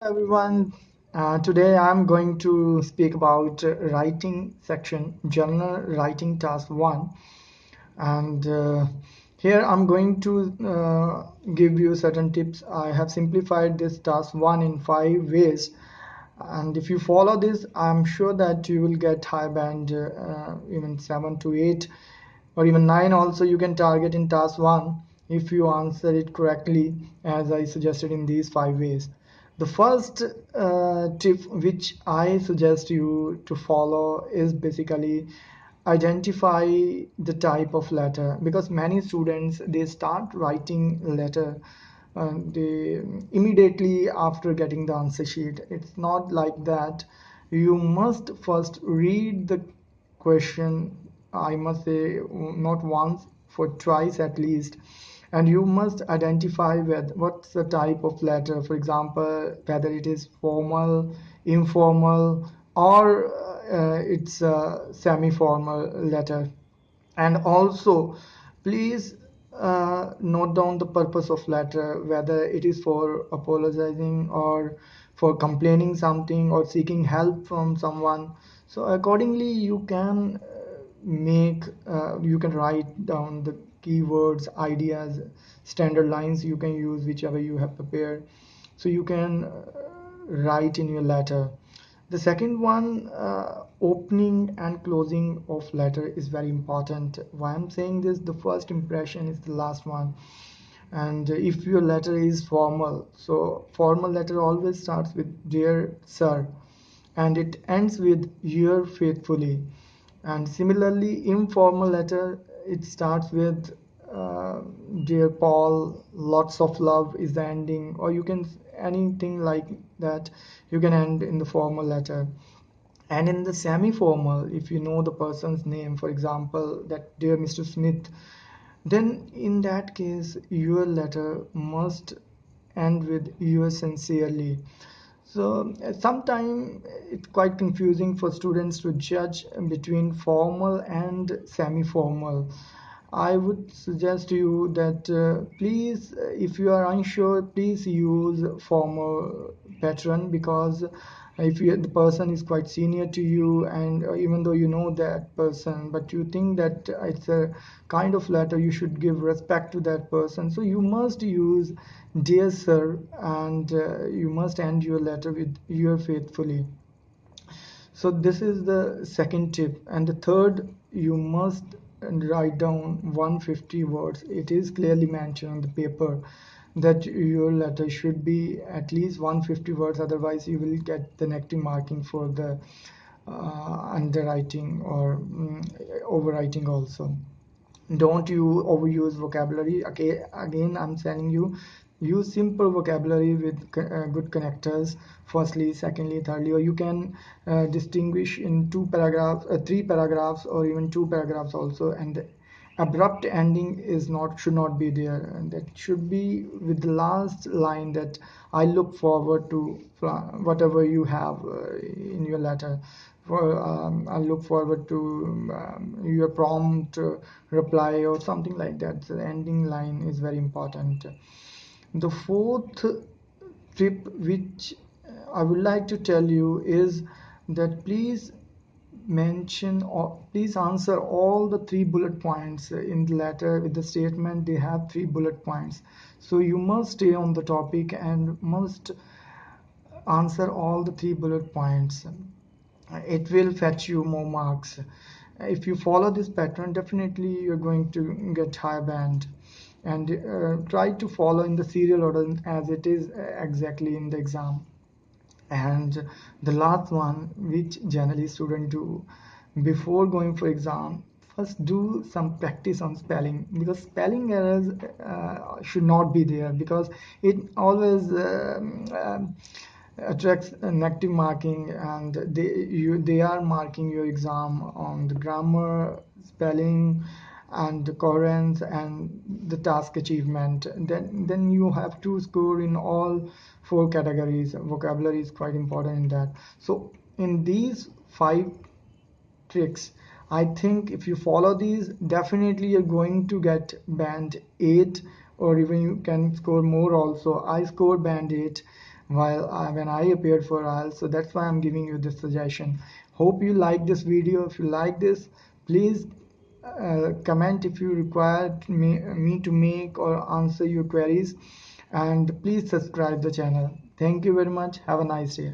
Everyone. Today I'm going to speak about writing section, journal writing task 1. And here I'm going to give you certain tips. I have simplified this task 1 in 5 ways. And if you follow this, I'm sure that you will get high band, even 7 to 8 or even 9 also you can target in task 1 if you answer it correctly as I suggested in these 5 ways. The first tip which I suggest you to follow is basically identify the type of letter, because many students they start writing letter they immediately after getting the answer sheet. It's not like that. You must first read the question, I must say not once, for twice at least, and you must identify with what's the type of letter. For example, whether it is formal, informal, or it's a semi-formal letter. And also please note down the purpose of letter, whether it is for apologizing or for complaining something or seeking help from someone. So accordingly you can you can write down the keywords, ideas, standard lines you can use whichever you have prepared, so you can write in your letter. The second one, opening and closing of letter is very important. Why I'm saying this, the first impression is the last one. And if your letter is formal, so formal letter always starts with dear sir and it ends with your faithfully. And similarly, informal letter, it starts with uh, dear Paul, lots of love is the ending, or you can anything like that you can end in the formal letter. And in the semi-formal, if you know the person's name, for example, that dear Mr. Smith, then in that case your letter must end with yours sincerely. So sometimes it's quite confusing for students to judge between formal and semi-formal. I would suggest to you that please, if you are unsure, please use formal pattern, because if the person is quite senior to you, and even though you know that person, but you think that it's a kind of letter, you should give respect to that person. So you must use dear sir, and you must end your letter with your faithfully. So this is the second tip. And the third, you must write down 150 words. It is clearly mentioned on the paper that your letter should be at least 150 words, otherwise you will get the negative marking for the underwriting or overwriting also. Don't you overuse vocabulary. Okay, again I'm telling you, use simple vocabulary with good connectors, firstly, secondly, thirdly, or you can distinguish in two paragraphs, three paragraphs, or even two paragraphs also. And abrupt ending is not, should not be there, and that should be with the last line, that I look forward to whatever you have in your letter. I look forward to your prompt reply or something like that. The ending line is very important. The fourth tip which I would like to tell you is that please mention or please answer all the three bullet points in the letter. With the statement, they have three bullet points, so you must stay on the topic and must answer all the three bullet points. It will fetch you more marks. If you follow this pattern, definitely you're going to get high band. And try to follow in the serial order as it is exactly in the exam. And the last one, which generally students do before going for exam, first do some practice on spelling, because spelling errors should not be there, because it always attracts a negative marking, and they are marking your exam on the grammar, spelling, and the coherence and the task achievement. Then you have to score in all four categories. Vocabulary is quite important in that. So in these five tricks, I think if you follow these, definitely you're going to get band 8, or even you can score more also. I scored band 8, when I appeared for IELTS. So that's why I'm giving you this suggestion. Hope you like this video. If you like this, please comment if you require me to make or answer your queries, and please subscribe the channel. Thank you very much. Have a nice day.